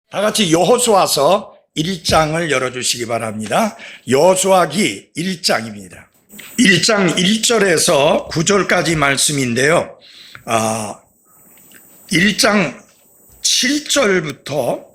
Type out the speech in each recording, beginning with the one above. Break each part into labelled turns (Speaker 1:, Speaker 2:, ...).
Speaker 1: 다 같이 여호수아서 1장을 열어주시기 바랍니다. 여호수아기 1장입니다. 1장 1절에서 9절까지 말씀인데요. 1장 7절부터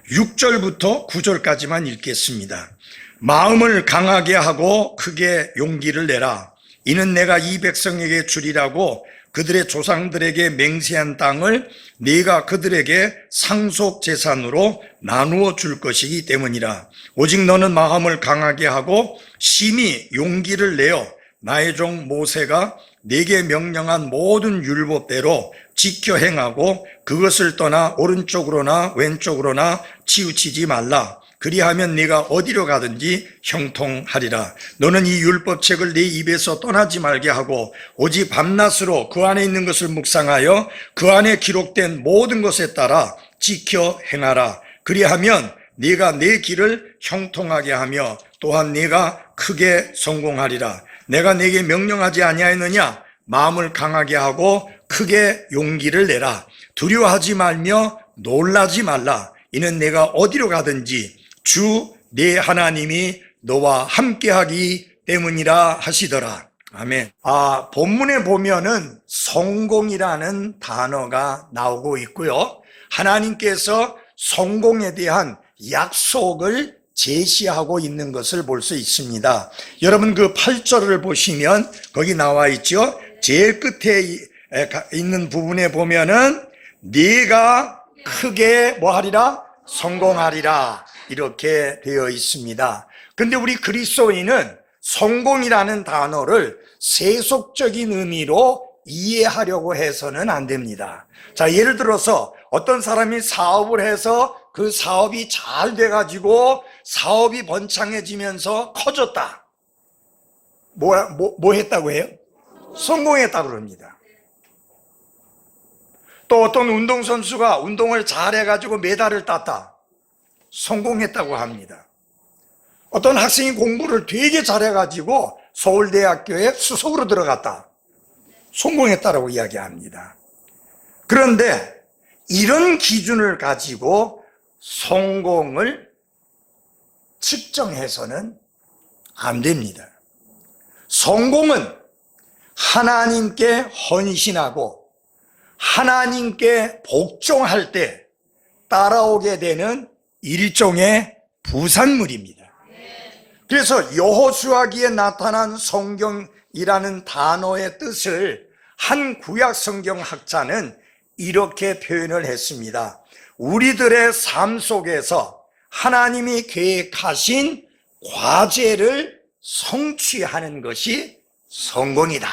Speaker 1: 6절부터 9절까지만 읽겠습니다. 마음을 강하게 하고 크게 용기를 내라. 이는 내가 이 백성에게 주리라고 그들의 조상들에게 맹세한 땅을 네가 그들에게 상속 재산으로 나누어 줄 것이기 때문이라. 오직 너는 마음을 강하게 하고 심히 용기를 내어 나의 종 모세가 네게 명령한 모든 율법대로 지켜 행하고 그것을 떠나 오른쪽으로나 왼쪽으로나 치우치지 말라. 그리하면 네가 어디로 가든지 형통하리라. 너는 이 율법책을 네 입에서 떠나지 말게 하고 오직 밤낮으로 그 안에 있는 것을 묵상하여 그 안에 기록된 모든 것에 따라 지켜 행하라. 그리하면 네가 내 길을 형통하게 하며 또한 네가 크게 성공하리라. 내가 네게 명령하지 아니하였느냐? 마음을 강하게 하고 크게 용기를 내라. 두려워하지 말며 놀라지 말라. 이는 내가 어디로 가든지 주 네 하나님이 너와 함께하기 때문이라 하시더라. 아멘. 본문에 보면은 성공이라는 단어가 나오고 있고요. 하나님께서 성공에 대한 약속을 제시하고 있는 것을 볼 수 있습니다. 여러분 그 8절을 보시면 거기 나와 있죠. 제일 끝에 있는 부분에 보면은 네가 크게 뭐하리라? 성공하리라. 이렇게 되어 있습니다. 근데 우리 그리스도인은 성공이라는 단어를 세속적인 의미로 이해하려고 해서는 안 됩니다. 자, 예를 들어서 어떤 사람이 사업을 해서 그 사업이 잘 돼가지고 사업이 번창해지면서 커졌다. 뭐 했다고 해요? 성공했다고 그럽니다. 또 어떤 운동선수가 운동을 잘 해가지고 메달을 땄다. 성공했다고 합니다. 어떤 학생이 공부를 되게 잘해가지고 서울대학교에 수석으로 들어갔다. 성공했다라고 이야기합니다. 그런데 이런 기준을 가지고 성공을 측정해서는 안 됩니다. 성공은 하나님께 헌신하고 하나님께 복종할 때 따라오게 되는 일종의 부산물입니다. 그래서 여호수아기에 나타난 성경이라는 단어의 뜻을 한 구약 성경 학자는 이렇게 표현을 했습니다. 우리들의 삶 속에서 하나님이 계획하신 과제를 성취하는 것이 성공이다.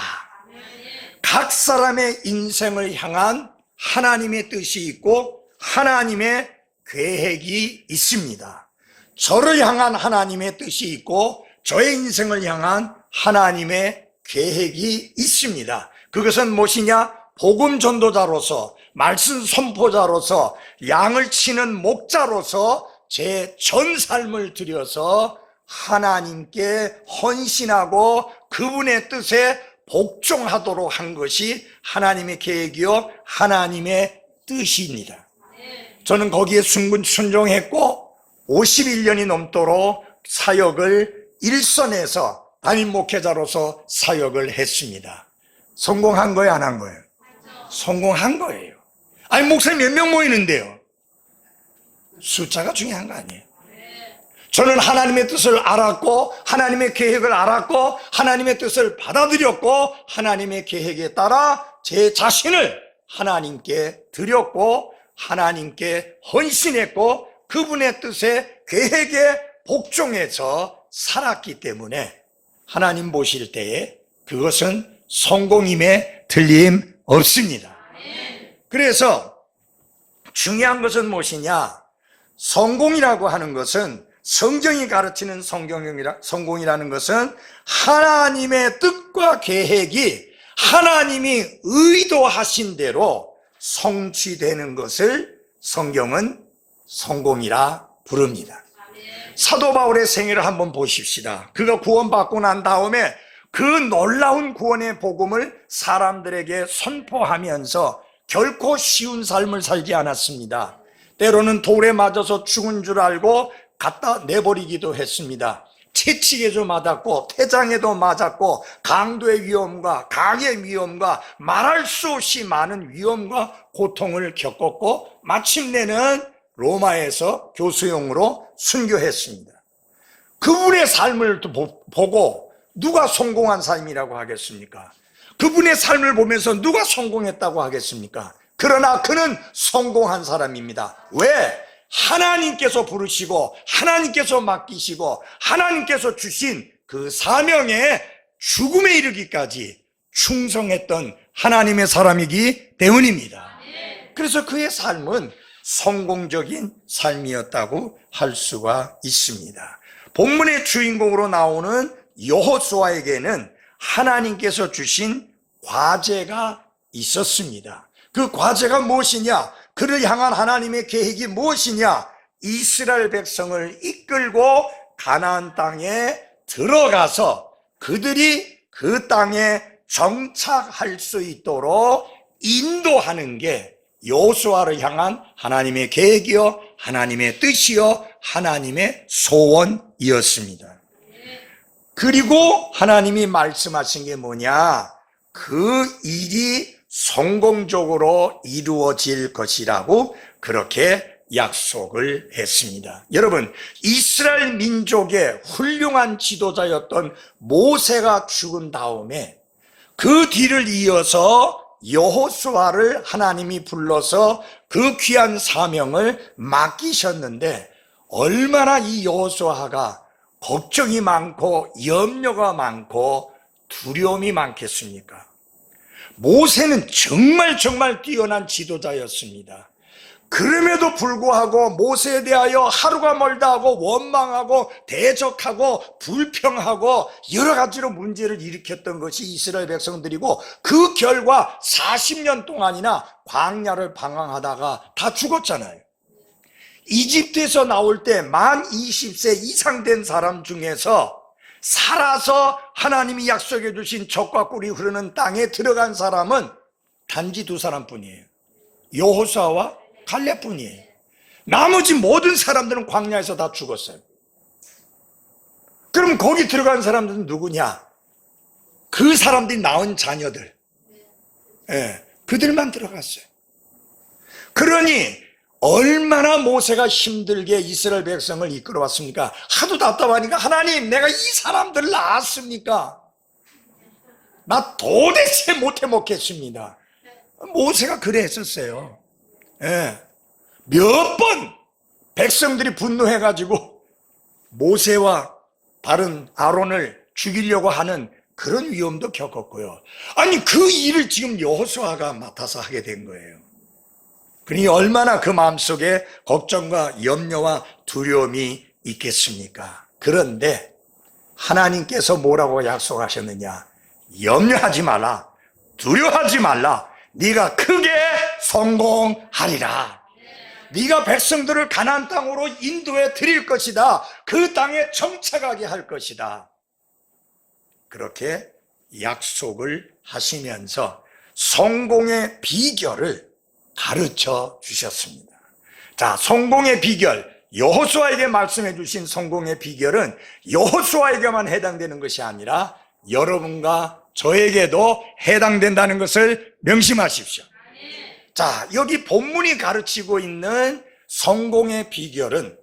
Speaker 1: 각 사람의 인생을 향한 하나님의 뜻이 있고 하나님의 계획이 있습니다. 저를 향한 하나님의 뜻이 있고 저의 인생을 향한 하나님의 계획이 있습니다. 그것은 무엇이냐? 복음 전도자로서, 말씀 선포자로서, 양을 치는 목자로서 제 전 삶을 들여서 하나님께 헌신하고 그분의 뜻에 복종하도록 한 것이 하나님의 계획이요 하나님의 뜻입니다. 저는 거기에 순종했고 51년이 넘도록 사역을 일선에서 담임 목회자로서 사역을 했습니다. 성공한 거예요, 안 한 거예요? 성공한 거예요. 아니 목사님 몇 명 모이는데요? 숫자가 중요한 거 아니에요. 저는 하나님의 뜻을 알았고 하나님의 계획을 알았고 하나님의 뜻을 받아들였고 하나님의 계획에 따라 제 자신을 하나님께 드렸고 하나님께 헌신했고 그분의 뜻에 계획에 복종해서 살았기 때문에 하나님 보실 때에 그것은 성공임에 틀림없습니다. 그래서 중요한 것은 무엇이냐? 성공이라고 하는 것은 성경이 가르치는 성공이라는 것은 하나님의 뜻과 계획이 하나님이 의도하신 대로 성취되는 것을 성경은 성공이라 부릅니다. 사도 바울의 생애를 한번 보십시다. 그가 구원받고 난 다음에 그 놀라운 구원의 복음을 사람들에게 선포하면서 결코 쉬운 삶을 살지 않았습니다. 때로는 돌에 맞아서 죽은 줄 알고 갖다 내버리기도 했습니다. 채찍에도 맞았고 태장에도 맞았고 강도의 위험과 강의 위험과 말할 수 없이 많은 위험과 고통을 겪었고 마침내는 로마에서 교수용으로 순교했습니다. 그분의 삶을 보고 누가 성공한 삶이라고 하겠습니까? 그분의 삶을 보면서 누가 성공했다고 하겠습니까? 그러나 그는 성공한 사람입니다. 왜? 하나님께서 부르시고 하나님께서 맡기시고 하나님께서 주신 그 사명에 죽음에 이르기까지 충성했던 하나님의 사람이기 때문입니다. 그래서 그의 삶은 성공적인 삶이었다고 할 수가 있습니다. 본문의 주인공으로 나오는 여호수아에게는 하나님께서 주신 과제가 있었습니다. 그 과제가 무엇이냐? 그를 향한 하나님의 계획이 무엇이냐? 이스라엘 백성을 이끌고 가나안 땅에 들어가서 그들이 그 땅에 정착할 수 있도록 인도하는 게 여호수아를 향한 하나님의 계획이요, 하나님의 뜻이요, 하나님의 소원이었습니다. 그리고 하나님이 말씀하신 게 뭐냐? 그 일이 성공적으로 이루어질 것이라고 그렇게 약속을 했습니다. 여러분, 이스라엘 민족의 훌륭한 지도자였던 모세가 죽은 다음에 그 뒤를 이어서 여호수아를 하나님이 불러서 그 귀한 사명을 맡기셨는데 얼마나 이 여호수아가 걱정이 많고 염려가 많고 두려움이 많겠습니까? 모세는 정말 뛰어난 지도자였습니다. 그럼에도 불구하고 모세에 대하여 하루가 멀다 하고 원망하고 대적하고 불평하고 여러 가지로 문제를 일으켰던 것이 이스라엘 백성들이고 그 결과 40년 동안이나 광야를 방황하다가 다 죽었잖아요. 이집트에서 나올 때 만 20세 이상 된 사람 중에서 살아서 하나님이 약속해 주신 젖과 꿀이 흐르는 땅에 들어간 사람은 단지 두 사람뿐이에요. 여호수아와 갈렙뿐이에요. 나머지 모든 사람들은 광야에서 다 죽었어요. 그럼 거기 들어간 사람들은 누구냐? 그 사람들이 낳은 자녀들, 그들만 들어갔어요. 그러니 얼마나 모세가 힘들게 이스라엘 백성을 이끌어왔습니까? 하도 답답하니까 하나님, 내가 이 사람들 낳았습니까? 나 도대체 못해 먹겠습니다. 모세가 그래 했었어요. 몇 번 백성들이 분노해가지고 모세와 다른 아론을 죽이려고 하는 그런 위험도 겪었고요. 아니, 그 일을 지금 여호수아가 맡아서 하게 된 거예요. 그러니 얼마나 그 마음속에 걱정과 염려와 두려움이 있겠습니까? 그런데 하나님께서 뭐라고 약속하셨느냐? 염려하지 말라, 두려워하지 말라, 네가 크게 성공하리라. 네가 백성들을 가나안 땅으로 인도해 드릴 것이다. 그 땅에 정착하게 할 것이다. 그렇게 약속을 하시면서 성공의 비결을 가르쳐 주셨습니다. 자, 성공의 비결, 여호수아에게 말씀해 주신 성공의 비결은 여호수아에게만 해당되는 것이 아니라 여러분과 저에게도 해당된다는 것을 명심하십시오. 자, 여기 본문이 가르치고 있는 성공의 비결은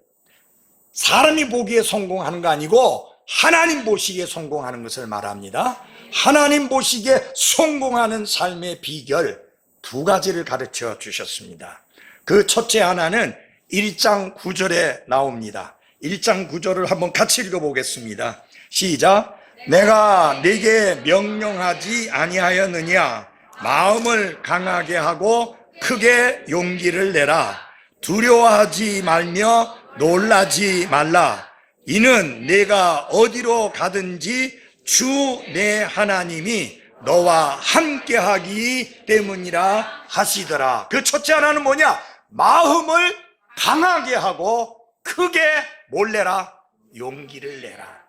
Speaker 1: 사람이 보기에 성공하는 거 아니고 하나님 보시기에 성공하는 것을 말합니다. 하나님 보시기에 성공하는 삶의 비결 두 가지를 가르쳐 주셨습니다. 그 첫째 하나는 1장 9절에 나옵니다. 1장 9절을 한번 같이 읽어보겠습니다. 시작. 내가 네게 명령하지 아니하였느냐? 마음을 강하게 하고 크게 용기를 내라. 두려워하지 말며 놀라지 말라. 이는 내가 어디로 가든지 주 내 하나님이 너와 함께하기 때문이라 하시더라. 그 첫째 하나는 뭐냐? 마음을 강하게 하고 크게 뭘 내라? 용기를 내라.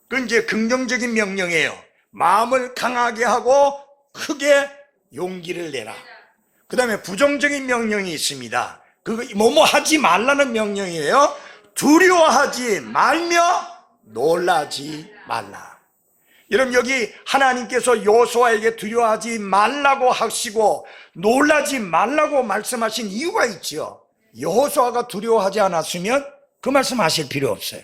Speaker 1: 그건 이제 긍정적인 명령이에요. 마음을 강하게 하고 크게 용기를 내라. 그 다음에 부정적인 명령이 있습니다. 그거 뭐뭐 하지 말라는 명령이에요. 두려워하지 말며 놀라지 말라. 여러분, 여기 하나님께서 여호수아에게 두려워하지 말라고 하시고 놀라지 말라고 말씀하신 이유가 있죠. 여호수아가 두려워하지 않았으면 그 말씀하실 필요 없어요.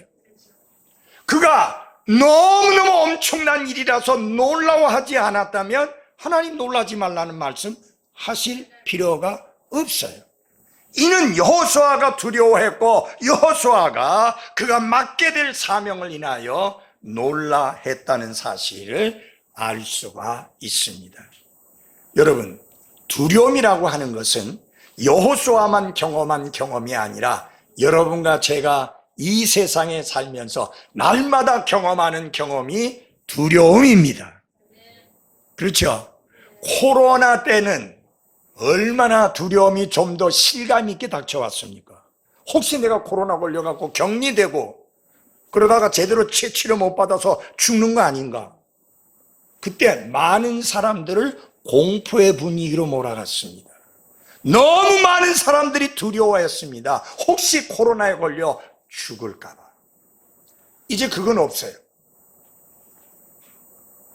Speaker 1: 그가 너무너무 엄청난 일이라서 놀라워하지 않았다면 하나님 놀라지 말라는 말씀 하실 필요가 없어요. 이는 여호수아가 두려워했고 여호수아가 그가 맡게 될 사명을 인하여 놀라했다는 사실을 알 수가 있습니다. 여러분, 두려움이라고 하는 것은 여호수아만 경험한 경험이 아니라 여러분과 제가 이 세상에 살면서 날마다 경험하는 경험이 두려움입니다. 그렇죠? 코로나 때는 얼마나 두려움이 좀 더 실감 있게 닥쳐왔습니까? 혹시 내가 코로나 걸려갖고 격리되고 그러다가 제대로 치료 못 받아서 죽는 거 아닌가? 그때 많은 사람들을 공포의 분위기로 몰아갔습니다. 너무 많은 사람들이 두려워했습니다. 혹시 코로나에 걸려 죽을까 봐. 이제 그건 없어요.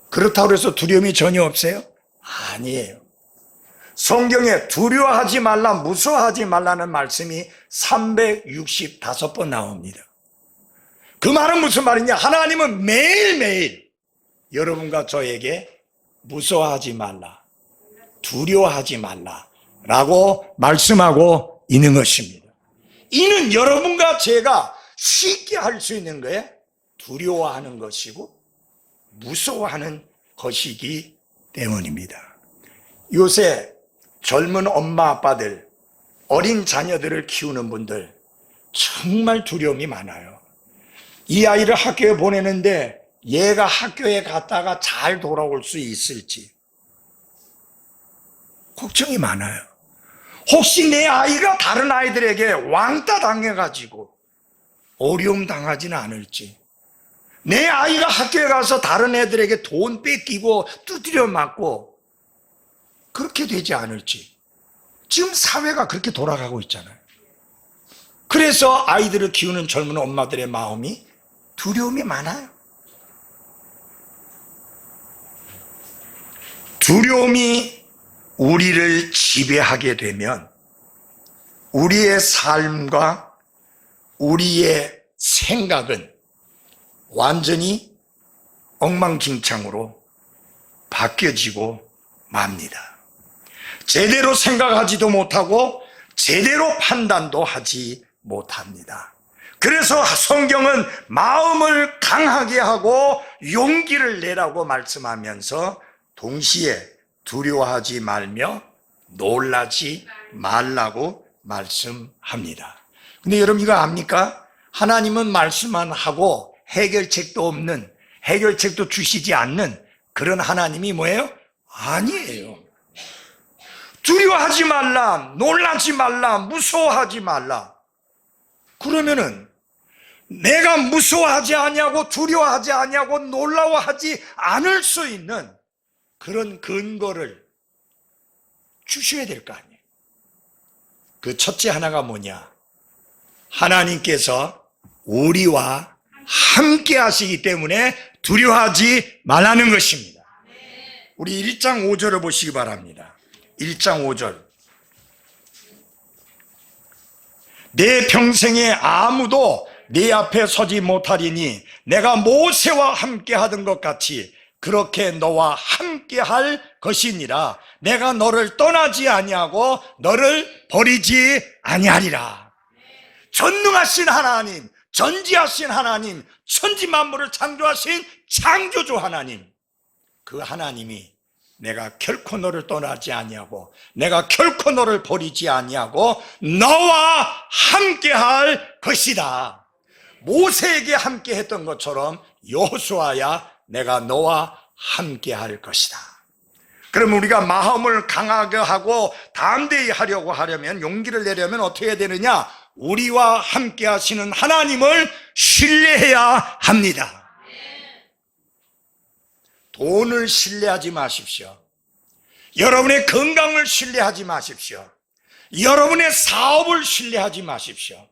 Speaker 1: 그렇다고 해서 두려움이 전혀 없어요? 아니에요. 성경에 두려워하지 말라, 무서워하지 말라는 말씀이 365번 나옵니다. 그 말은 무슨 말이냐? 하나님은 매일매일 여러분과 저에게 무서워하지 말라, 두려워하지 말라 라고 말씀하고 있는 것입니다. 이는 여러분과 제가 쉽게 할 수 있는 거예요. 두려워하는 것이고 무서워하는 것이기 때문입니다. 요새 젊은 엄마 아빠들, 어린 자녀들을 키우는 분들 정말 두려움이 많아요. 이 아이를 학교에 보내는데 얘가 학교에 갔다가 잘 돌아올 수 있을지 걱정이 많아요. 혹시 내 아이가 다른 아이들에게 왕따 당해가지고 어려움 당하지는 않을지, 내 아이가 학교에 가서 다른 애들에게 돈 뺏기고 두드려 맞고 그렇게 되지 않을지. 지금 사회가 그렇게 돌아가고 있잖아요. 그래서 아이들을 키우는 젊은 엄마들의 마음이 두려움이 많아요. 두려움이 우리를 지배하게 되면 우리의 삶과 우리의 생각은 완전히 엉망진창으로 바뀌어지고 맙니다. 제대로 생각하지도 못하고 제대로 판단도 하지 못합니다. 그래서 성경은 마음을 강하게 하고 용기를 내라고 말씀하면서 동시에 두려워하지 말며 놀라지 말라고 말씀합니다. 근데 여러분 이거 압니까? 하나님은 말씀만 하고 해결책도 없는, 해결책도 주시지 않는 그런 하나님이 뭐예요? 아니에요. 두려워하지 말라, 놀라지 말라, 무서워하지 말라. 그러면은 내가 무서워하지 아니하고 두려워하지 아니하고 놀라워하지 않을 수 있는 그런 근거를 주셔야 될 거 아니에요. 그 첫째 하나가 뭐냐? 하나님께서 우리와 함께 하시기 때문에 두려워하지 말라는 것입니다. 우리 1장 5절을 보시기 바랍니다. 1장 5절. 내 평생에 아무도 네 앞에 서지 못하리니 내가 모세와 함께 하던 것 같이 그렇게 너와 함께 할 것이니라. 내가 너를 떠나지 아니하고 너를 버리지 아니하리라. 전능하신 하나님, 전지하신 하나님, 천지 만물을 창조하신 창조주 하나님, 그 하나님이 내가 결코 너를 떠나지 아니하고 내가 결코 너를 버리지 아니하고 너와 함께 할 것이다. 모세에게 함께 했던 것처럼 여호수아야 내가 너와 함께 할 것이다. 그럼 우리가 마음을 강하게 하고 담대히 하려고 하려면, 용기를 내려면 어떻게 해야 되느냐? 우리와 함께 하시는 하나님을 신뢰해야 합니다. 돈을 신뢰하지 마십시오. 여러분의 건강을 신뢰하지 마십시오. 여러분의 사업을 신뢰하지 마십시오.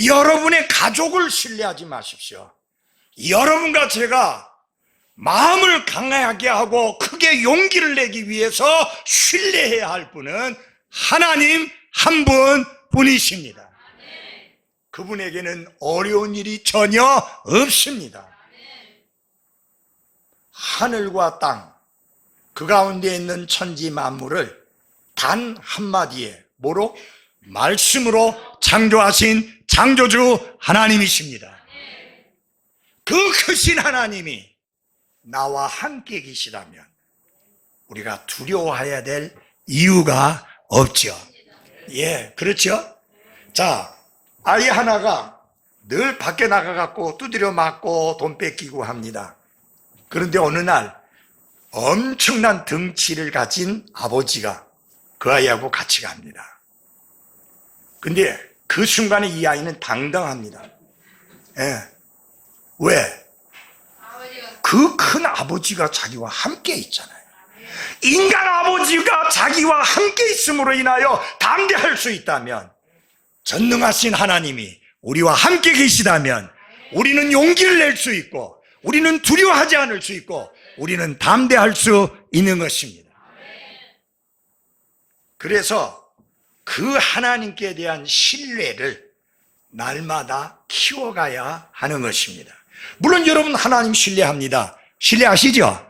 Speaker 1: 여러분의 가족을 신뢰하지 마십시오. 여러분과 제가 마음을 강하게 하고 크게 용기를 내기 위해서 신뢰해야 할 분은 하나님 한 분뿐이십니다. 그분에게는 어려운 일이 전혀 없습니다. 하늘과 땅, 그 가운데 있는 천지 만물을 단 한마디에 뭐로? 말씀으로 창조하신 창조주 하나님이십니다. 그 크신 하나님이 나와 함께 계시다면 우리가 두려워해야 될 이유가 없죠. 예, 그렇죠? 자, 아이 하나가 늘 밖에 나가갖고 두드려 맞고 돈 뺏기고 합니다. 그런데 어느 날 엄청난 덩치를 가진 아버지가 그 아이하고 같이 갑니다. 근데 그 순간에 이 아이는 당당합니다. 예. 왜? 그 큰 아버지가 자기와 함께 있잖아요. 인간 아버지가 자기와 함께 있음으로 인하여 담대할 수 있다면, 전능하신 하나님이 우리와 함께 계시다면 우리는 용기를 낼 수 있고, 우리는 두려워하지 않을 수 있고, 우리는 담대할 수 있는 것입니다. 그래서 그 하나님께 대한 신뢰를 날마다 키워가야 하는 것입니다. 물론 여러분 하나님 신뢰합니다. 신뢰하시죠?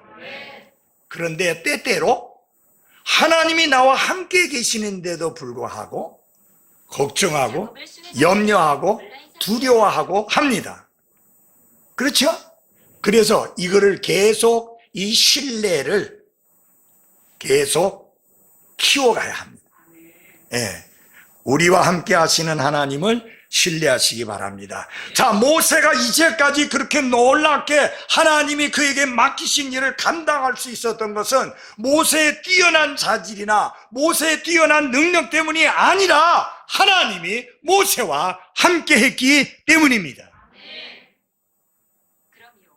Speaker 1: 그런데 때때로 하나님이 나와 함께 계시는데도 불구하고 걱정하고 염려하고 두려워하고 합니다. 그렇죠? 그래서 이거를 계속, 이 신뢰를 계속 키워가야 합니다. 예, 우리와 함께 하시는 하나님을 신뢰하시기 바랍니다. 자, 모세가 이제까지 그렇게 놀랍게 하나님이 그에게 맡기신 일을 감당할 수 있었던 것은 모세의 뛰어난 자질이나 모세의 뛰어난 능력 때문이 아니라 하나님이 모세와 함께 했기 때문입니다.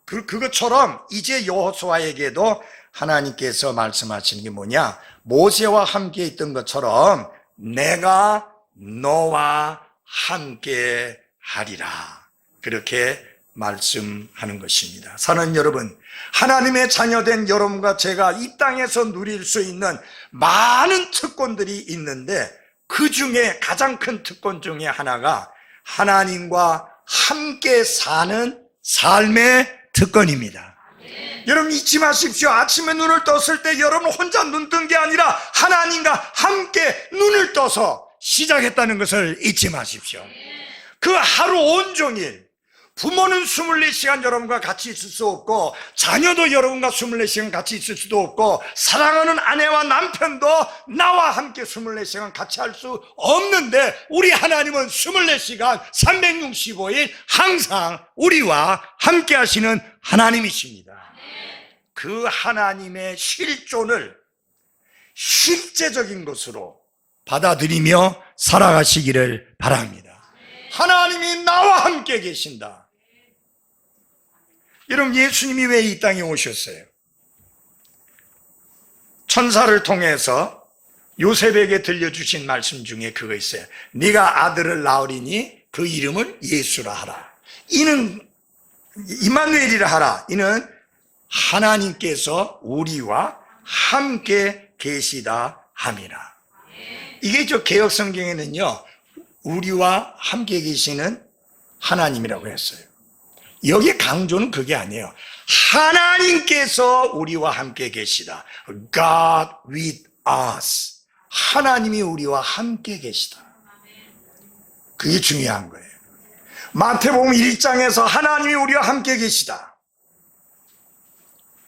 Speaker 1: 그것처럼 이제 여호수아에게도 하나님께서 말씀하시는 게 뭐냐? 모세와 함께 있던 것처럼 내가 너와 함께 하리라, 그렇게 말씀하는 것입니다. 사랑하는 여러분, 하나님의 자녀된 여러분과 제가 이 땅에서 누릴 수 있는 많은 특권들이 있는데 그 중에 가장 큰 특권 중에 하나가 하나님과 함께 사는 삶의 특권입니다. 여러분 잊지 마십시오. 아침에 눈을 떴을 때 여러분 혼자 눈 뜬 게 아니라 하나님과 함께 눈을 떠서 시작했다는 것을 잊지 마십시오. 그 하루 온종일 부모는 24시간 여러분과 같이 있을 수 없고, 자녀도 여러분과 24시간 같이 있을 수도 없고, 사랑하는 아내와 남편도 나와 함께 24시간 같이 할 수 없는데 우리 하나님은 24시간 365일 항상 우리와 함께 하시는 하나님이십니다. 그 하나님의 실존을 실제적인 것으로 받아들이며 살아가시기를 바랍니다. 하나님이 나와 함께 계신다. 여러분, 예수님이 왜 이 땅에 오셨어요? 천사를 통해서 요셉에게 들려주신 말씀 중에 그거 있어요. 네가 아들을 낳으리니 그 이름을 예수라 하라. 이는 임마누엘이라 하라. 이는 하나님께서 우리와 함께 계시다 함이라. 이게 저 개역 성경에는요, 우리와 함께 계시는 하나님이라고 했어요. 여기 강조는 그게 아니에요. 하나님께서 우리와 함께 계시다. God with us. 하나님이 우리와 함께 계시다. 그게 중요한 거예요. 마태복음 1장에서 하나님이 우리와 함께 계시다.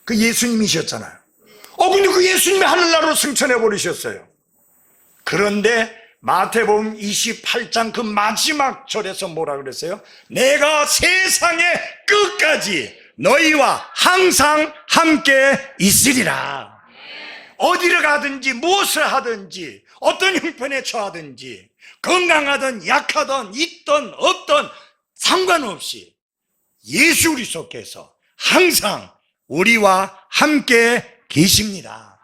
Speaker 1: 그 예수님이셨잖아요. 근데 그 예수님이 하늘나라로 승천해 버리셨어요. 그런데 마태복음 28장 그 마지막 절에서 뭐라 그랬어요? 내가 세상의 끝까지 너희와 항상 함께 있으리라. 어디를 가든지 무엇을 하든지 어떤 형편에 처하든지 건강하든 약하든 있든 없든 상관없이 예수 그리스도께서 항상 우리와 함께 계십니다.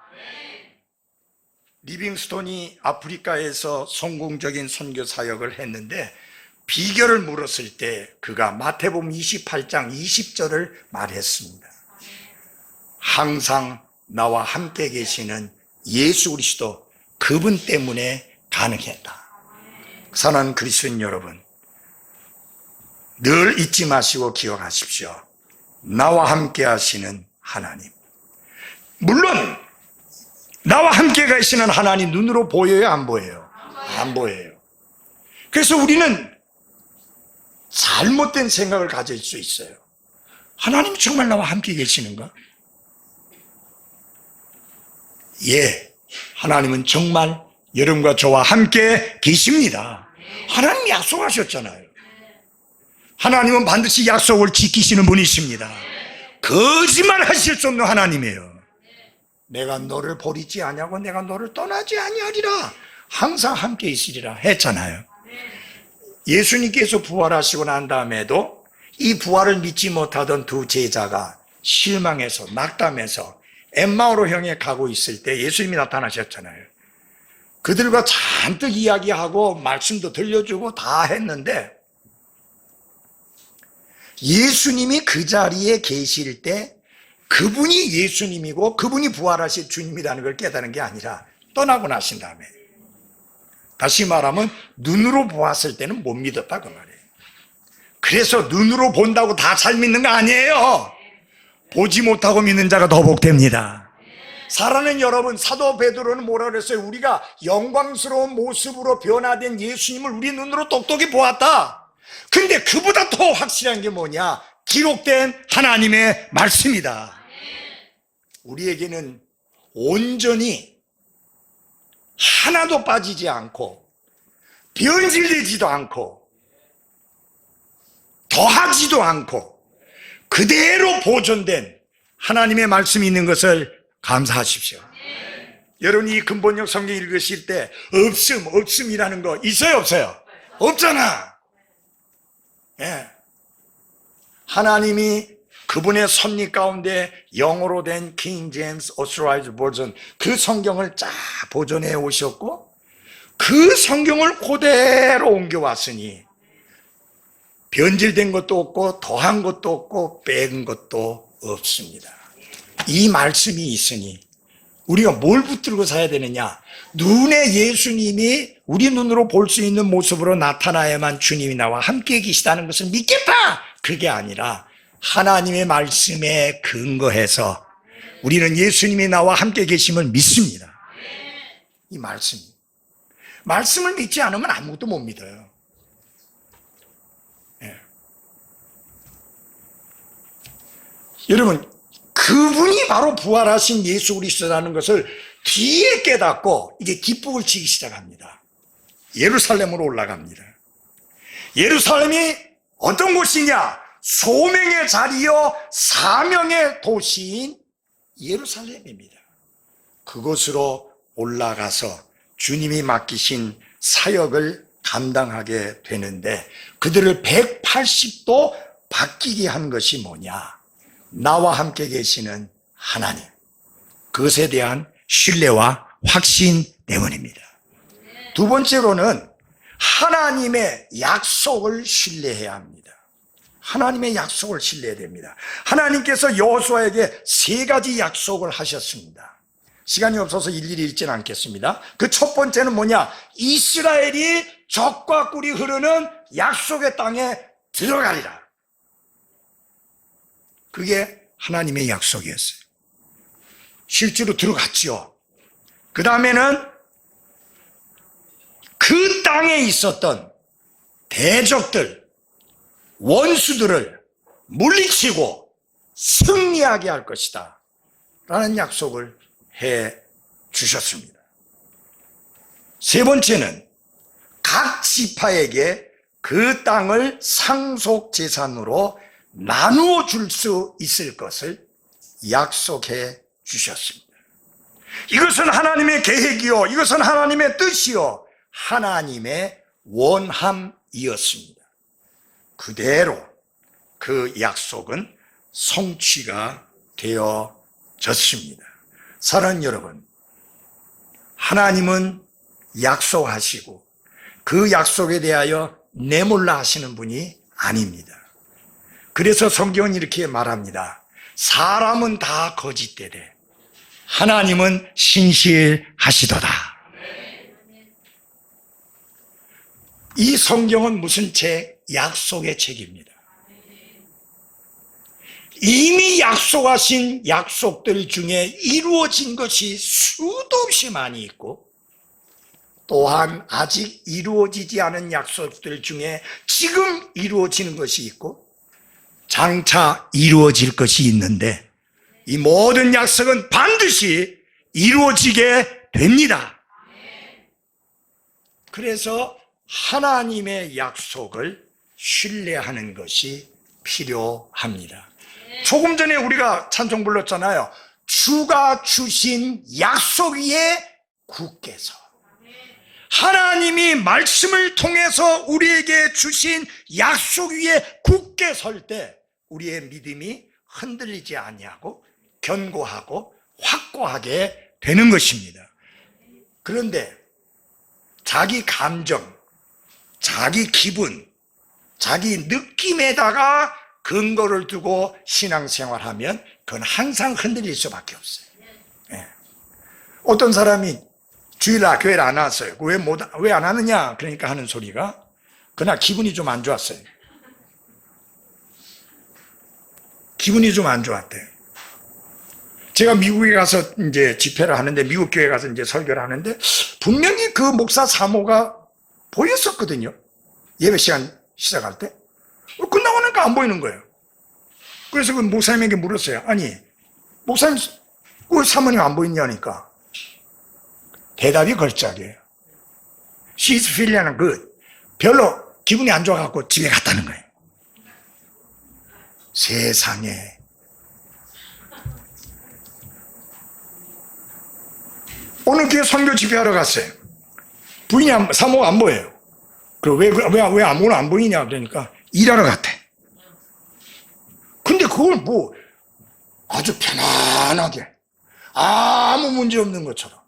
Speaker 1: 리빙스톤이 아프리카에서 성공적인 선교 사역을 했는데 비결을 물었을 때 그가 마태복음 28장 20절을 말했습니다. 항상 나와 함께 계시는 예수 그리스도 그분 때문에 가능했다. 사랑하는 그리스도인 여러분, 늘 잊지 마시고 기억하십시오. 나와 함께 하시는 하나님. 물론 나와 함께 계시는 하나님 눈으로 보여요, 안 보여요? 안 보여요. 그래서 우리는 잘못된 생각을 가질 수 있어요. 하나님이 정말 나와 함께 계시는가? 예, 하나님은 정말 여러분과 저와 함께 계십니다. 하나님이 약속하셨잖아요. 하나님은 반드시 약속을 지키시는 분이십니다. 거짓말 하실 수 없는 하나님이에요. 내가 너를 버리지 아니하고 내가 너를 떠나지 아니하리라, 항상 함께 있으리라 했잖아요. 예수님께서 부활하시고 난 다음에도 이 부활을 믿지 못하던 두 제자가 실망해서 낙담해서 엠마오로 향해 가고 있을 때 예수님이 나타나셨잖아요. 그들과 잔뜩 이야기하고 말씀도 들려주고 다 했는데 예수님이 그 자리에 계실 때 그분이 예수님이고 그분이 부활하신 주님이라는 걸 깨달은 게 아니라 떠나고 나신 다음에, 다시 말하면 눈으로 보았을 때는 못 믿었다 그 말이에요. 그래서 눈으로 본다고 다 잘 믿는 거 아니에요. 보지 못하고 믿는 자가 더 복됩니다. 사랑하는 여러분, 사도 베드로는 뭐라 그랬어요? 우리가 영광스러운 모습으로 변화된 예수님을 우리 눈으로 똑똑히 보았다. 근데 그보다 더 확실한 게 뭐냐? 기록된 하나님의 말씀이다. 우리에게는 온전히 하나도 빠지지 않고 변질되지도 않고 더하지도 않고 그대로 보존된 하나님의 말씀이 있는 것을 감사하십시오. 여러분이 이 근본역 성경 읽으실 때 없음이라는 거 있어요, 없어요? 없잖아. 예. 하나님이 그분의 섭리 가운데 영어로 된 킹 제임스 오스라이즈 버전 그 성경을 쫙 보존해 오셨고 그 성경을 그대로 옮겨왔으니 변질된 것도 없고 더한 것도 없고 뺀 것도 없습니다. 이 말씀이 있으니 우리가 뭘 붙들고 사야 되느냐? 눈에 예수님이 우리 눈으로 볼 수 있는 모습으로 나타나야만 주님이 나와 함께 계시다는 것을 믿겠다! 그게 아니라 하나님의 말씀에 근거해서 우리는 예수님이 나와 함께 계심을 믿습니다. 이 말씀을 믿지 않으면 아무것도 못 믿어요. 예. 여러분, 그분이 바로 부활하신 예수 그리스도라는 것을 뒤에 깨닫고 이제 기쁨을 치기 시작합니다. 예루살렘으로 올라갑니다. 예루살렘이 어떤 곳이냐? 소명의 자리요 사명의 도시인 예루살렘입니다. 그곳으로 올라가서 주님이 맡기신 사역을 감당하게 되는데 그들을 180도 바뀌게 한 것이 뭐냐? 나와 함께 계시는 하나님, 그것에 대한 신뢰와 확신 때문입니다. 두 번째로는 하나님의 약속을 신뢰해야 합니다. 하나님의 약속을 신뢰해야 됩니다. 하나님께서 여호수아에게 세 가지 약속을 하셨습니다. 시간이 없어서 일일이 읽지는 않겠습니다. 그 첫 번째는 뭐냐? 이스라엘이 젖과 꿀이 흐르는 약속의 땅에 들어가리라. 그게 하나님의 약속이었어요. 실제로 들어갔죠. 그 다음에는 그 땅에 있었던 대적들, 원수들을 물리치고 승리하게 할 것이다 라는 약속을 해 주셨습니다. 세 번째는 각 지파에게 그 땅을 상속 재산으로 나누어 줄 수 있을 것을 약속해 주셨습니다. 이것은 하나님의 계획이요, 이것은 하나님의 뜻이요, 하나님의 원함이었습니다. 그대로 그 약속은 성취가 되어졌습니다. 사랑하는 여러분, 하나님은 약속하시고 그 약속에 대하여 내몰라 하시는 분이 아닙니다. 그래서 성경은 이렇게 말합니다. 사람은 다 거짓되되 하나님은 신실하시도다. 이 성경은 무슨 책? 약속의 책입니다. 이미 약속하신 약속들 중에 이루어진 것이 수도 없이 많이 있고, 또한 아직 이루어지지 않은 약속들 중에 지금 이루어지는 것이 있고 장차 이루어질 것이 있는데, 이 모든 약속은 반드시 이루어지게 됩니다. 그래서 하나님의 약속을 신뢰하는 것이 필요합니다. 조금 전에 우리가 찬송 불렀잖아요. 주가 주신 약속 위에 굳게 서. 하나님이 말씀을 통해서 우리에게 주신 약속 위에 굳게 설 때 우리의 믿음이 흔들리지 아니하고 견고하고 확고하게 되는 것입니다. 그런데 자기 감정, 자기 기분, 자기 느낌에다가 근거를 두고 신앙생활하면 그건 항상 흔들릴 수밖에 없어요. 네. 어떤 사람이 주일날 교회를 안 왔어요. 왜 안 하느냐? 그러니까 하는 소리가, 그날 기분이 좀 안 좋았어요. 기분이 좀 안 좋았대요. 제가 미국에 가서 이제 집회를 하는데, 미국 교회 가서 이제 설교를 하는데, 분명히 그 목사 사모가 보였었거든요. 예배 시간 시작할 때. 끝나고 나니까 안 보이는 거예요. 그래서 그 목사님에게 물었어요. 아니, 목사님, 왜 사모님 안 보이냐니까. 대답이 걸작이에요. She's feeling good. 별로 기분이 안 좋아갖고 집에 갔다는 거예요. 세상에. 오늘 교회 선교 집회하러 갔어요. 부인이 사모가 안 보여요. 그리고 왜 아무나 안 보이냐 그러니까 일하러 갔대. 근데 그걸 뭐 아주 편안하게 아무 문제 없는 것처럼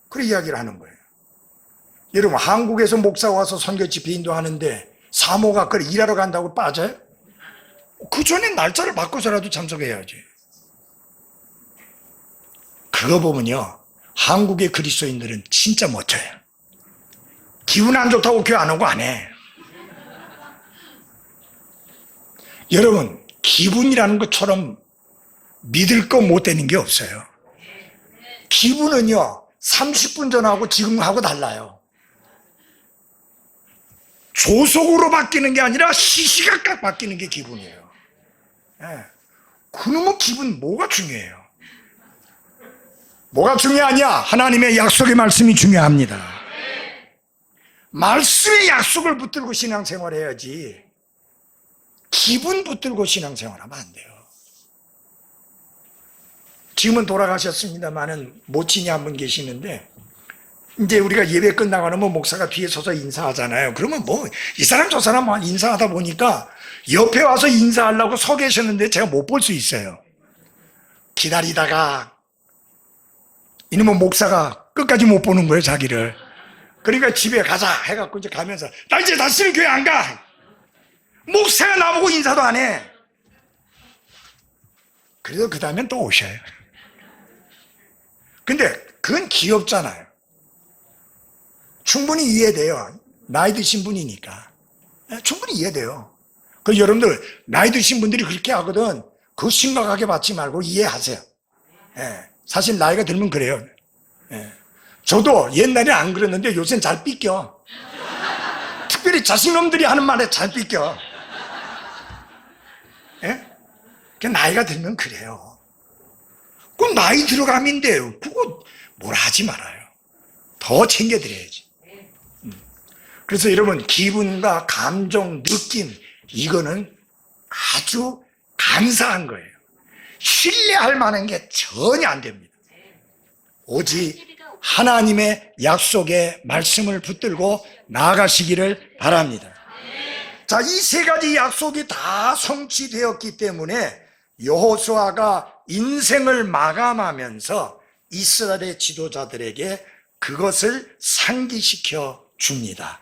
Speaker 1: 그런 이야기를 하는 거예요. 여러분, 한국에서 목사가 와서 선교 집회 인도하는데 사모가 그래 일하러 간다고 빠져요? 그 전에 날짜를 바꿔서라도 참석해야지. 그거 보면요, 한국의 그리스도인들은 진짜 멋져요. 기분 안 좋다고 교회 안 오고 안 해. 여러분, 기분이라는 것처럼 믿을 거 못 되는 게 없어요. 기분은요 30분 전하고 지금하고 달라요. 조속으로 바뀌는 게 아니라 시시각각 바뀌는 게 기분이에요. 예. 그놈의 기분 뭐가 중요해요? 뭐가 중요하냐? 하나님의 약속의 말씀이 중요합니다. 말씀의 약속을 붙들고 신앙생활 해야지 기분 붙들고 신앙생활하면 안 돼요. 지금은 돌아가셨습니다만은 모친이 한 분 계시는데, 이제 우리가 예배 끝나고 나면 목사가 뒤에 서서 인사하잖아요. 그러면 뭐 이 사람 저 사람 인사하다 보니까 옆에 와서 인사하려고 서 계셨는데 제가 못 볼 수 있어요. 기다리다가 이놈은 목사가 끝까지 못 보는 거예요, 자기를. 그러니까 집에 가자 해갖고 이제 가면서 나 이제 다시는 교회 안 가. 목사가 나보고 인사도 안 해. 그래서 그 다음엔 또 오셔요. 근데 그건 귀엽잖아요. 충분히 이해돼요. 나이 드신 분이니까. 충분히 이해돼요. 그 여러분들 나이 드신 분들이 그렇게 하거든. 그거 심각하게 받지 말고 이해하세요. 사실 나이가 들면 그래요. 저도 옛날에 안 그랬는데 요새는 잘 삐껴. 특별히 자식놈들이 하는 말에 잘 삐껴. 그 나이가 들면 그래요. 그건 나이 들어감인데요. 그거 뭐라 하지 말아요. 더 챙겨드려야지. 그래서 여러분, 기분과 감정, 느낌, 이거는 아주 감사한 거예요. 신뢰할 만한 게 전혀 안 됩니다. 오직 하나님의 약속의 말씀을 붙들고 나아가시기를 바랍니다. 자, 이 세 가지 약속이 다 성취되었기 때문에 여호수아가 인생을 마감하면서 이스라엘의 지도자들에게 그것을 상기시켜 줍니다.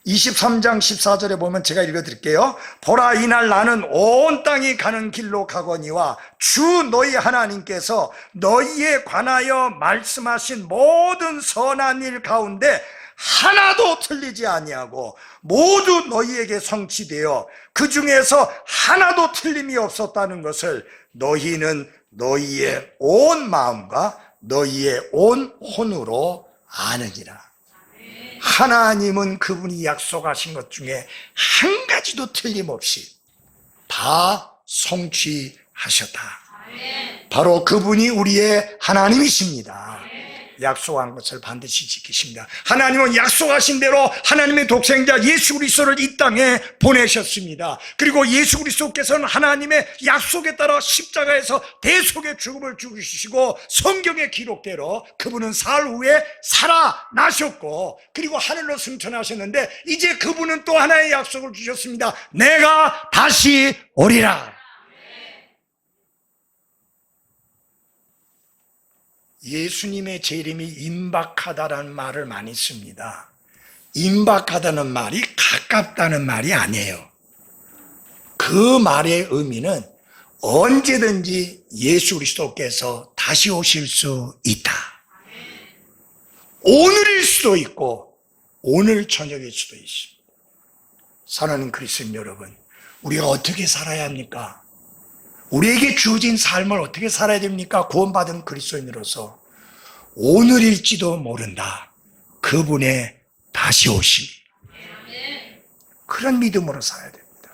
Speaker 1: 23장 14절에 보면 제가 읽어드릴게요. 보라, 이날 나는 온 땅이 가는 길로 가거니와 주 너희 하나님께서 너희에 관하여 말씀하신 모든 선한 일 가운데 하나도 틀리지 아니하고 모두 너희에게 성취되어 그 중에서 하나도 틀림이 없었다는 것을 너희는 너희의 온 마음과 너희의 온 혼으로 아느니라. 하나님은 그분이 약속하신 것 중에 한 가지도 틀림없이 다 성취하셨다. 바로 그분이 우리의 하나님이십니다. 약속한 것을 반드시 지키십니다. 하나님은 약속하신 대로 하나님의 독생자 예수 그리스도를 이 땅에 보내셨습니다. 그리고 예수 그리스도께서는 하나님의 약속에 따라 십자가에서 대속의 죽음을 죽으시고 성경의 기록대로 그분은 사흘 후에 살아나셨고 그리고 하늘로 승천하셨는데 이제 그분은 또 하나의 약속을 주셨습니다. 내가 다시 오리라. 예수님의 재림이 임박하다라는 말을 많이 씁니다. 임박하다는 말이 가깝다는 말이 아니에요. 그 말의 의미는 언제든지 예수 그리스도께서 다시 오실 수 있다. 오늘일 수도 있고 오늘 저녁일 수도 있습니다. 사랑하는 그리스도인 여러분, 우리가 어떻게 살아야 합니까? 우리에게 주어진 삶을 어떻게 살아야 됩니까? 구원받은 그리스도인으로서 오늘일지도 모른다. 그분의 다시 오심. 그런 믿음으로 살아야 됩니다.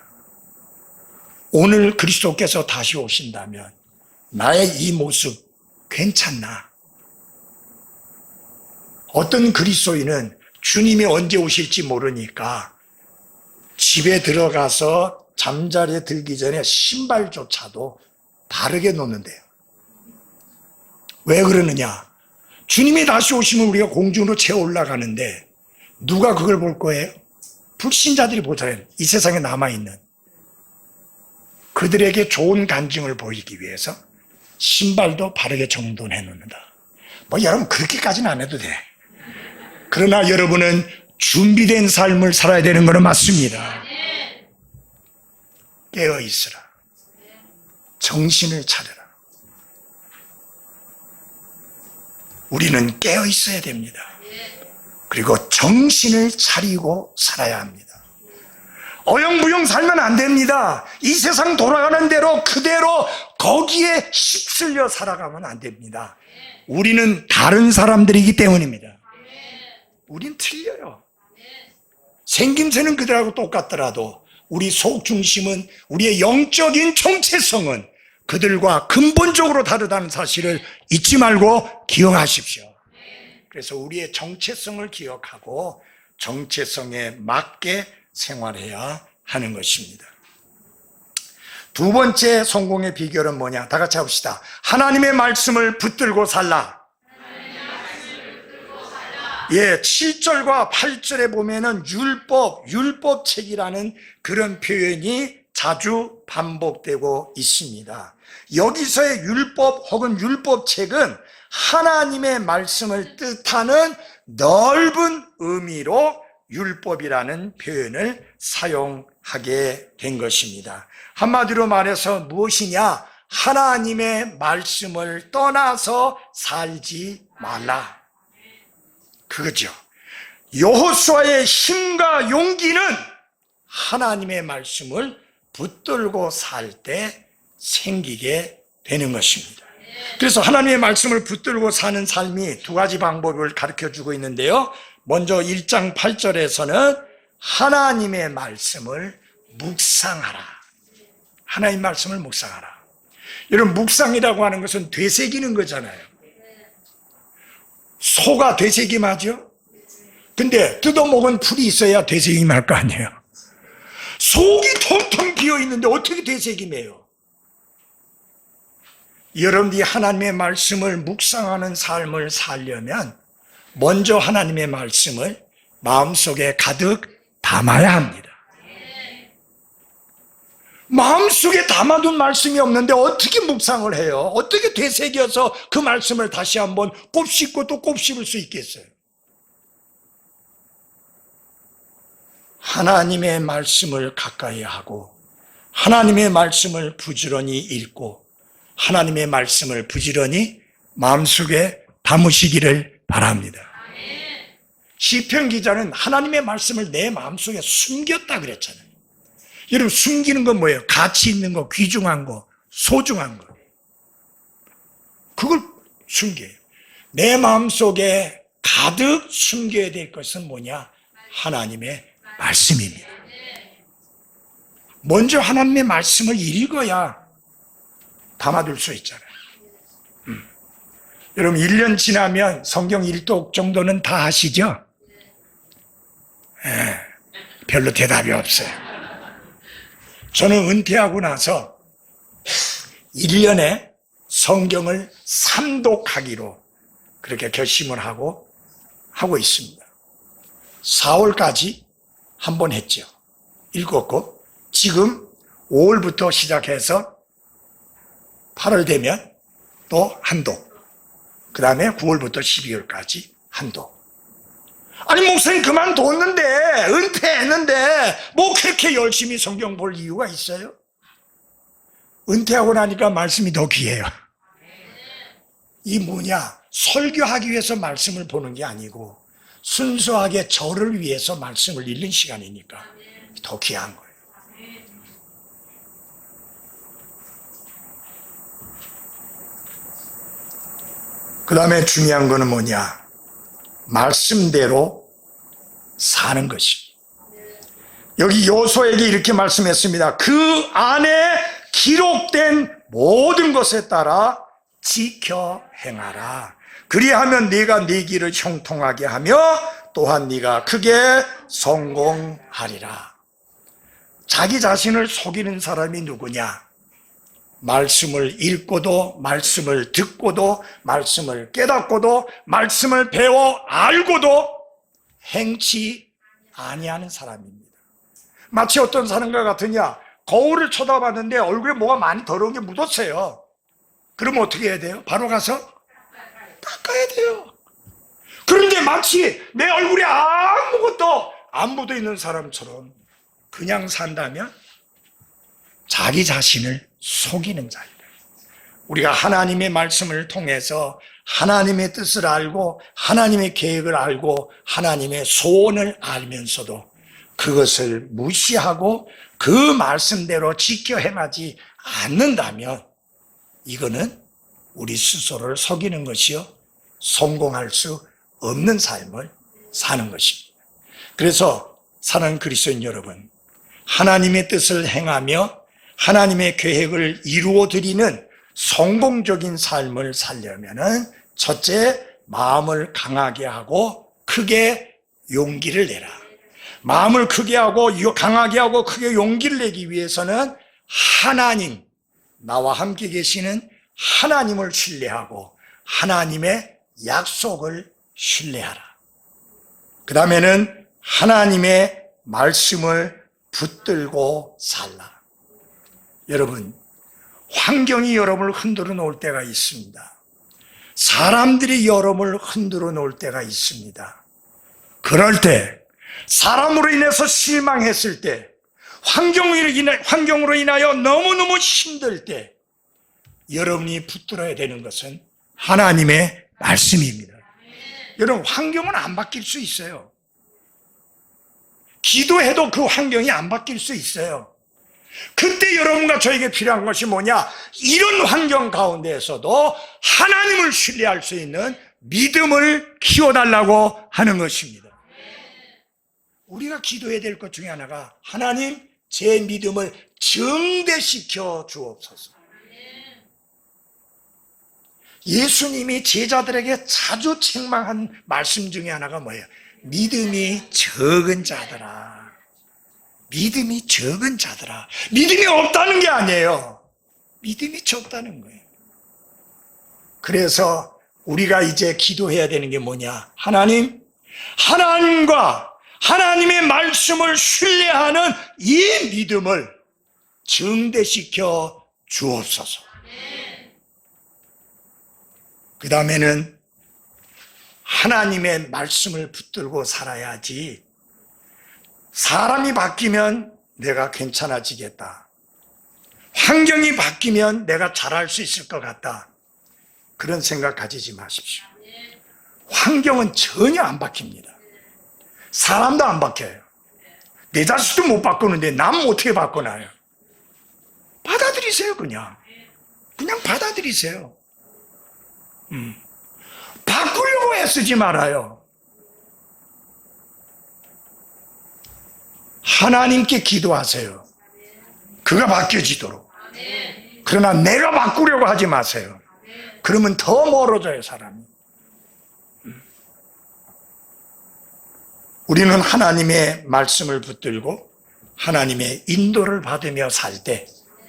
Speaker 1: 오늘 그리스도께서 다시 오신다면 나의 이 모습 괜찮나? 어떤 그리스도인은 주님이 언제 오실지 모르니까 집에 들어가서 잠자리에 들기 전에 신발조차도 바르게 놓는데요. 왜 그러느냐? 주님이 다시 오시면 우리가 공중으로 채 올라가는데 누가 그걸 볼 거예요? 불신자들이 보잖아요. 이 세상에 남아있는 그들에게 좋은 간증을 보이기 위해서 신발도 바르게 정돈해 놓는다. 여러분 그렇게까지는 안 해도 돼. 그러나 여러분은 준비된 삶을 살아야 되는 것은 맞습니다. 깨어 있으라. 정신을 차려라. 우리는 깨어 있어야 됩니다. 그리고 정신을 차리고 살아야 합니다. 어영부영 살면 안 됩니다. 이 세상 돌아가는 대로 그대로 거기에 휩쓸려 살아가면 안 됩니다. 우리는 다른 사람들이기 때문입니다. 우린 틀려요. 생김새는 그들하고 똑같더라도 우리 속 중심은, 우리의 영적인 정체성은 그들과 근본적으로 다르다는 사실을 잊지 말고 기억하십시오. 그래서 우리의 정체성을 기억하고 정체성에 맞게 생활해야 하는 것입니다. 두 번째 성공의 비결은 뭐냐? 다 같이 합시다. 하나님의 말씀을 붙들고 살라. 7절과 8절에 보면은 율법책이라는 그런 표현이 자주 반복되고 있습니다. 여기서의 율법 혹은 율법책은 하나님의 말씀을 뜻하는 넓은 의미로 율법이라는 표현을 사용하게 된 것입니다. 한마디로 말해서 무엇이냐? 하나님의 말씀을 떠나서 살지 말라. 그거죠. 여호수아의 힘과 용기는 하나님의 말씀을 붙들고 살 때 생기게 되는 것입니다. 그래서 하나님의 말씀을 붙들고 사는 삶이 두 가지 방법을 가르쳐주고 있는데요. 먼저 1장 8절에서는 하나님의 말씀을 묵상하라. 하나님 말씀을 묵상하라. 여러분, 묵상이라고 하는 것은 되새기는 거잖아요. 소가 되새김하죠? 근데 뜯어먹은 풀이 있어야 되새김할 거 아니에요. 속이 텅텅 비어있는데 어떻게 되새김해요? 여러분들이 하나님의 말씀을 묵상하는 삶을 살려면 먼저 하나님의 말씀을 마음속에 가득 담아야 합니다. 마음속에 담아둔 말씀이 없는데 어떻게 묵상을 해요? 어떻게 되새겨서 그 말씀을 다시 한번 곱씹고 또 곱씹을 수 있겠어요? 하나님의 말씀을 가까이 하고 하나님의 말씀을 부지런히 읽고 하나님의 말씀을 부지런히 마음속에 담으시기를 바랍니다. 시편 기자는 하나님의 말씀을 내 마음속에 숨겼다 그랬잖아요. 여러분, 숨기는 건 뭐예요? 가치 있는 거, 귀중한 거, 소중한 거. 그걸 숨겨요. 내 마음속에 가득 숨겨야 될 것은 뭐냐? 하나님의 말씀입니다. 먼저 하나님의 말씀을 읽어야 담아둘 수 있잖아요. 여러분, 1년 지나면 성경 1독 정도는 다 하시죠? 별로 대답이 없어요. 저는 은퇴하고 나서 1년에 성경을 3독하기로 그렇게 결심을 하고 있습니다. 4월까지 한 번 했죠. 읽었고, 지금 5월부터 시작해서 8월 되면 또 한 독, 그 다음에 9월부터 12월까지 한 독. 아니, 목사님 그만뒀는데, 은퇴했는데 뭐 그렇게 열심히 성경 볼 이유가 있어요? 은퇴하고 나니까 말씀이 더 귀해요. 이 뭐냐, 설교하기 위해서 말씀을 보는 게 아니고 순수하게 저를 위해서 말씀을 읽는 시간이니까 더 귀한 거예요. 그 다음에 중요한 거는 뭐냐, 말씀대로 사는 것입니다. 여기 요소에게 이렇게 말씀했습니다. 그 안에 기록된 모든 것에 따라 지켜 행하라. 그리하면 네가 네 길을 형통하게 하며 또한 네가 크게 성공하리라. 자기 자신을 속이는 사람이 누구냐? 말씀을 읽고도, 말씀을 듣고도, 말씀을 깨닫고도, 말씀을 배워 알고도 행치 아니하는 사람입니다. 마치 어떤 사람과 같으냐? 거울을 쳐다봤는데 얼굴에 뭐가 많이 더러운 게 묻었어요. 그러면 어떻게 해야 돼요? 바로 가서 닦아야 돼요. 그런데 마치 내 얼굴에 아무것도 안 묻어 있는 사람처럼 그냥 산다면 자기 자신을 속이는 자입니다. 우리가 하나님의 말씀을 통해서 하나님의 뜻을 알고 하나님의 계획을 알고 하나님의 소원을 알면서도 그것을 무시하고 그 말씀대로 지켜 행하지 않는다면 이거는 우리 스스로를 속이는 것이요, 성공할 수 없는 삶을 사는 것입니다. 그래서 사랑하는 그리스도인 여러분, 하나님의 뜻을 행하며 하나님의 계획을 이루어 드리는 성공적인 삶을 살려면은 첫째, 마음을 강하게 하고 크게 용기를 내라. 마음을 크게 하고 강하게 하고 크게 용기를 내기 위해서는 하나님, 나와 함께 계시는 하나님을 신뢰하고 하나님의 약속을 신뢰하라. 그 다음에는 하나님의 말씀을 붙들고 살라. 여러분, 환경이 여러분을 흔들어 놓을 때가 있습니다. 사람들이 여러분을 흔들어 놓을 때가 있습니다. 그럴 때, 사람으로 인해서 실망했을 때, 환경으로 인하여 너무너무 힘들 때 여러분이 붙들어야 되는 것은 하나님의 말씀입니다. 여러분, 환경은 안 바뀔 수 있어요. 기도해도 그 환경이 안 바뀔 수 있어요. 그때 여러분과 저에게 필요한 것이 뭐냐? 이런 환경 가운데에서도 하나님을 신뢰할 수 있는 믿음을 키워달라고 하는 것입니다. 우리가 기도해야 될 것 중에 하나가 하나님, 제 믿음을 증대시켜 주옵소서. 예수님이 제자들에게 자주 책망한 말씀 중에 하나가 뭐예요? 믿음이 적은 자들아. 믿음이 적은 자들아. 믿음이 없다는 게 아니에요. 믿음이 적다는 거예요. 그래서 우리가 이제 기도해야 되는 게 뭐냐? 하나님, 하나님과 하나님의 말씀을 신뢰하는 이 믿음을 증대시켜 주옵소서. 그 다음에는 하나님의 말씀을 붙들고 살아야지 사람이 바뀌면 내가 괜찮아지겠다. 환경이 바뀌면 내가 잘할 수 있을 것 같다. 그런 생각 가지지 마십시오. 환경은 전혀 안 바뀝니다. 사람도 안 바뀌어요. 내 자식도 못 바꾸는데 남 어떻게 바꾸나요? 받아들이세요. 그냥 받아들이세요. 바꾸려고 애쓰지 말아요. 하나님께 기도하세요. 그가 바뀌어지도록. 그러나 내가 바꾸려고 하지 마세요. 그러면 더 멀어져요, 사람이. 우리는 하나님의 말씀을 붙들고 하나님의 인도를 받으며 살 때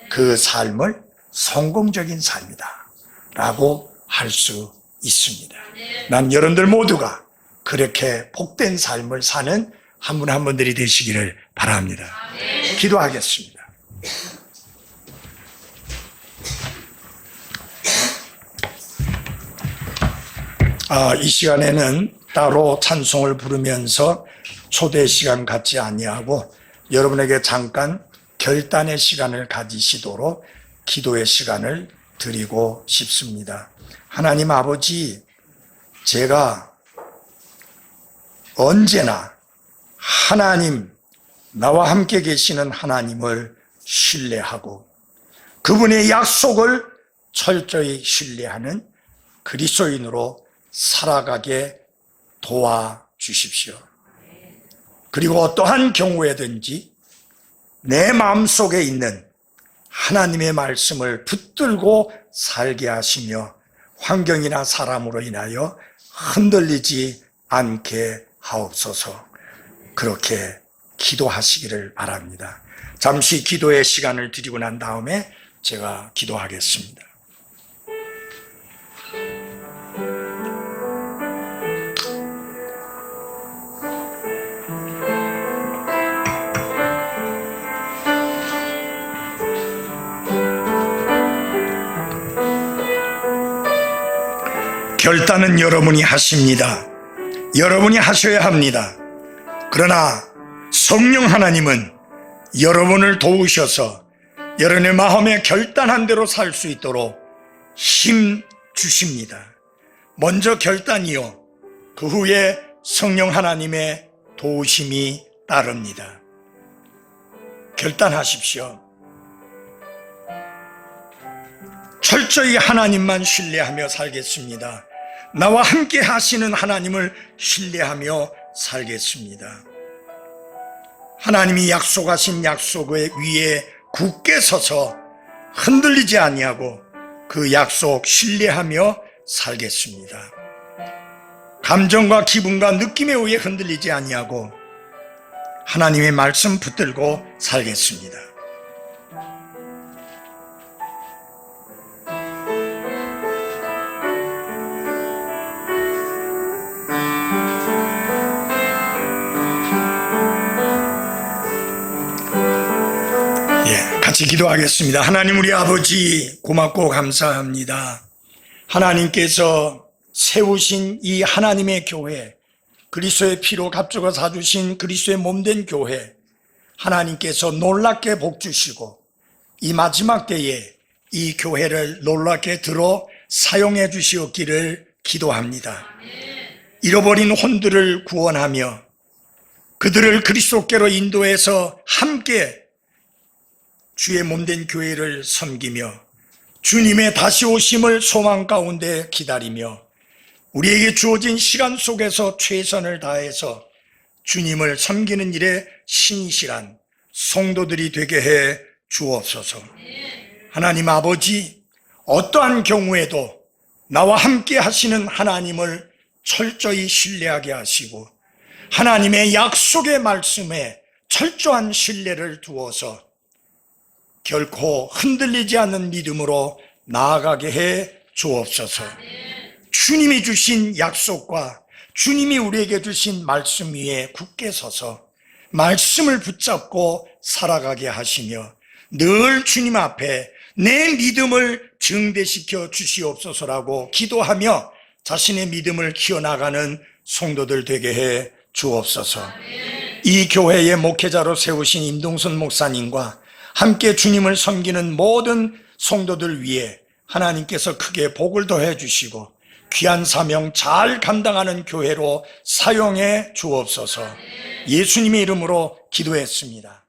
Speaker 1: 그 삶을 성공적인 삶이다 라고 할 수 있습니다. 난 여러분들 모두가 그렇게 복된 삶을 사는 한 분 한 분들이 되시기를 바랍니다. 기도하겠습니다. 이 시간에는 따로 찬송을 부르면서 초대 시간 갖지 아니하고 여러분에게 잠깐 결단의 시간을 가지시도록 기도의 시간을 드리고 싶습니다. 하나님 아버지, 제가 언제나 하나님, 나와 함께 계시는 하나님을 신뢰하고 그분의 약속을 철저히 신뢰하는 그리스도인으로 살아가게 도와주십시오. 그리고 어떠한 경우에든지 내 마음속에 있는 하나님의 말씀을 붙들고 살게 하시며 환경이나 사람으로 인하여 흔들리지 않게 하옵소서. 그렇게 기도하시기를 바랍니다. 잠시 기도의 시간을 드리고 난 다음에 제가 기도하겠습니다. 결단은 여러분이 하십니다. 여러분이 하셔야 합니다. 그러나 성령 하나님은 여러분을 도우셔서 여러분의 마음에 결단한 대로 살 수 있도록 힘 주십니다. 먼저 결단이요, 그 후에 성령 하나님의 도우심이 따릅니다. 결단하십시오. 철저히 하나님만 신뢰하며 살겠습니다. 나와 함께 하시는 하나님을 신뢰하며 살겠습니다. 하나님이 약속하신 약속 위에 굳게 서서 흔들리지 아니하고 그 약속 신뢰하며 살겠습니다. 감정과 기분과 느낌에 의해 흔들리지 아니하고 하나님의 말씀 붙들고 살겠습니다. 같이 기도하겠습니다. 하나님 우리 아버지 고맙고 감사합니다. 하나님께서 세우신 이 하나님의 교회, 그리스도의 피로 값주고 사주신 그리스도의 몸된 교회, 하나님께서 놀랍게 복주시고 이 마지막 때에 이 교회를 놀랍게 들어 사용해 주시옵기를 기도합니다. 잃어버린 혼들을 구원하며 그들을 그리스도께로 인도해서 함께 주의 몸된 교회를 섬기며 주님의 다시 오심을 소망 가운데 기다리며 우리에게 주어진 시간 속에서 최선을 다해서 주님을 섬기는 일에 신실한 성도들이 되게 해 주옵소서. 하나님 아버지, 어떠한 경우에도 나와 함께 하시는 하나님을 철저히 신뢰하게 하시고 하나님의 약속의 말씀에 철저한 신뢰를 두어서 결코 흔들리지 않는 믿음으로 나아가게 해 주옵소서. 주님이 주신 약속과 주님이 우리에게 주신 말씀 위에 굳게 서서 말씀을 붙잡고 살아가게 하시며 늘 주님 앞에 내 믿음을 증대시켜 주시옵소서라고 기도하며 자신의 믿음을 키워나가는 성도들 되게 해 주옵소서. 이 교회의 목회자로 세우신 임동선 목사님과 함께 주님을 섬기는 모든 성도들 위해 하나님께서 크게 복을 더해 주시고 귀한 사명 잘 감당하는 교회로 사용해 주옵소서. 예수님의 이름으로 기도했습니다.